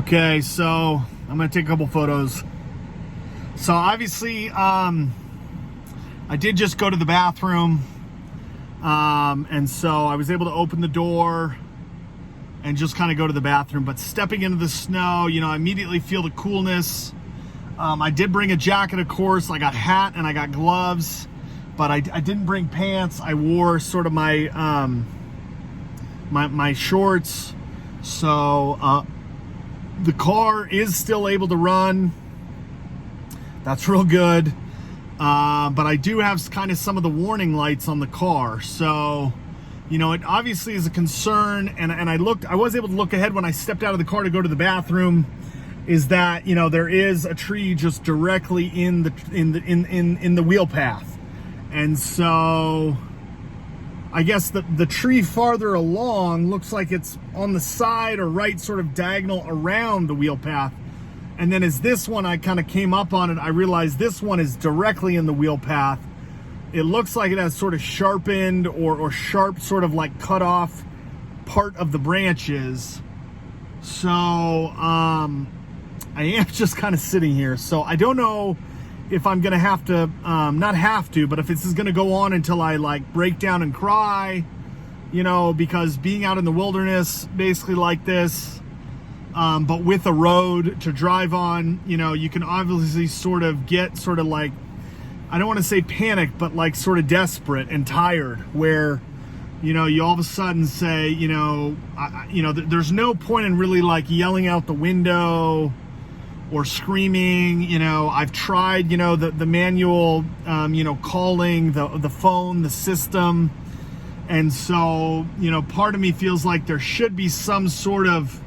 Okay, so I'm gonna take a couple photos. So obviously, I did just go to the bathroom, and so I was able to open the door and just kind of go to the bathroom. But stepping into the snow, I immediately feel the coolness. I did bring a jacket, of course. I got a hat and I got gloves, but I didn't bring pants. I wore sort of my my shorts. So the car is still able to run. That's real good. But I do have kind of some of the warning lights on the car. So, it obviously is a concern. And I was able to look ahead when I stepped out of the car to go to the bathroom, is that, there is a tree just directly in the wheel path. And so I guess the tree farther along looks like it's on the side or right sort of diagonal around the wheel path. And then as this one, I kind of came up on it, I realized this one is directly in the wheel path. It looks like it has sort of sharpened or sharp sort of like cut off part of the branches. So I am just kind of sitting here. So I don't know if I'm gonna have to, not have to, but if this is gonna go on until I like break down and cry, because being out in the wilderness basically like this, but with a road to drive on, you can obviously sort of get sort of like, I don't want to say panic, but like sort of desperate and tired, where, you all of a sudden say, there's no point in really like yelling out the window or screaming. I've tried, the manual, calling the phone, the system. And so, part of me feels like there should be some sort of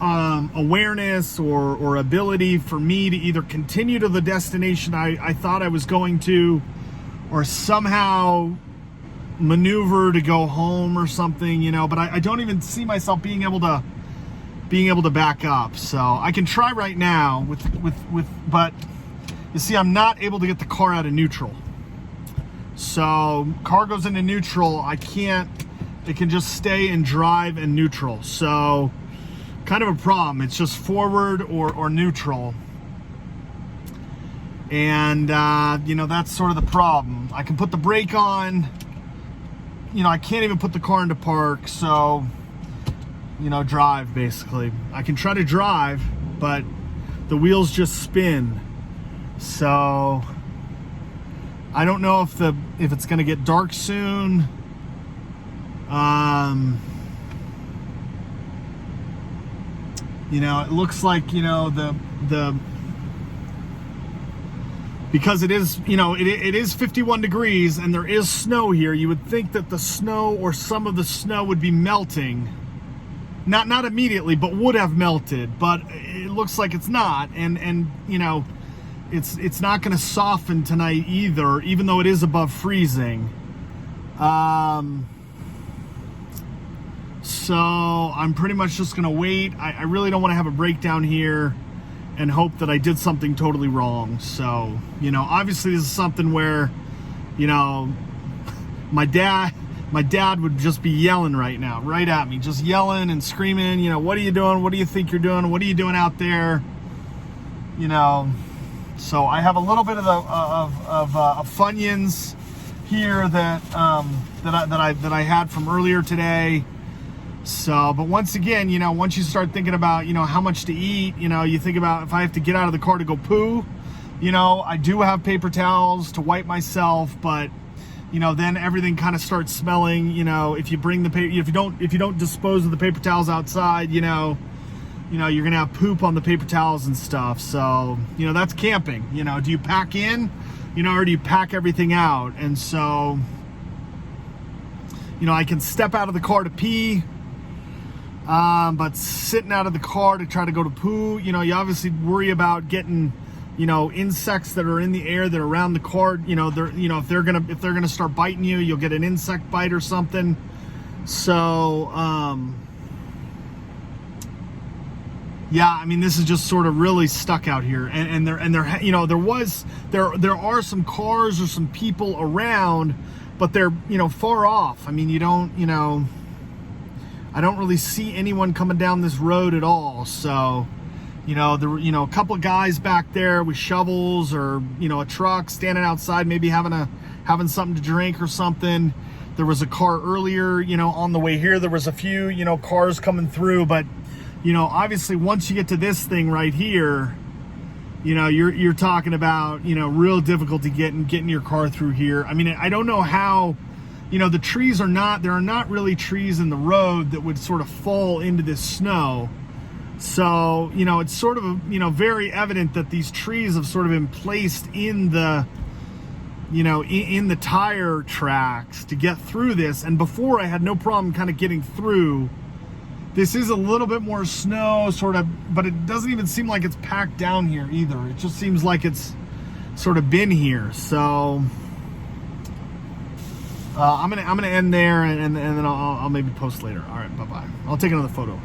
awareness or ability for me to either continue to the destination I thought I was going to, or somehow maneuver to go home or something, but I don't even see myself being able to back up. So I can try right now but you see, I'm not able to get the car out of neutral. So car goes into neutral, it can just stay and drive in neutral. So kind of a problem. It's just forward or neutral. And, that's sort of the problem. I can put the brake on, I can't even put the car into park. So, drive basically. I can try to drive, but the wheels just spin. So I don't know if it's going to get dark soon. It looks like, because it is, it is 51 degrees and there is snow here, you would think that the snow or some of the snow would be melting. Not immediately, but would have melted, but it looks like it's not. And it's not going to soften tonight either, even though it is above freezing. So I'm pretty much just going to wait. I really don't want to have a breakdown here and hope that I did something totally wrong. So, obviously this is something where, my dad would just be yelling right now, right at me, just yelling and screaming, what are you doing? What do you think you're doing? What are you doing out there? So I have a little bit of Funyuns here that I had from earlier today. So, but once again, once you start thinking about, how much to eat, you think about if I have to get out of the car to go poo, I do have paper towels to wipe myself, but, then everything kind of starts smelling. If you bring the paper, if you don't dispose of the paper towels outside, you're gonna have poop on the paper towels and stuff. So, that's camping. Do you pack in, or do you pack everything out? And so, I can step out of the car to pee. But sitting out of the car to try to go to poo, you obviously worry about getting, insects that are in the air that are around the car. If they're gonna start biting you, you'll get an insect bite or something. So, yeah, I mean, this is just sort of really stuck out here, and there are some cars or some people around, but they're far off. I mean, I don't really see anyone coming down this road at all. So You know, there were, you know, a couple of guys back there with shovels, or, you know, a truck standing outside, maybe having something to drink or something. There was a car earlier, you know, on the way here. There was a few, you know, cars coming through, but, you know, obviously once you get to this thing right here, you know, you're talking about, you know, real difficulty getting your car through here. I mean, I don't know how, you know, there are not really trees in the road that would sort of fall into this snow. So, you know, it's sort of, you know, very evident that these trees have sort of been placed in the, you know, in the tire tracks to get through this. And before, I had no problem kind of getting through. This is a little bit more snow, sort of, but it doesn't even seem like it's packed down here either. It just seems like it's sort of been here. So I'm gonna end there, and then I'll maybe post later. All right, bye-bye. I'll take another photo.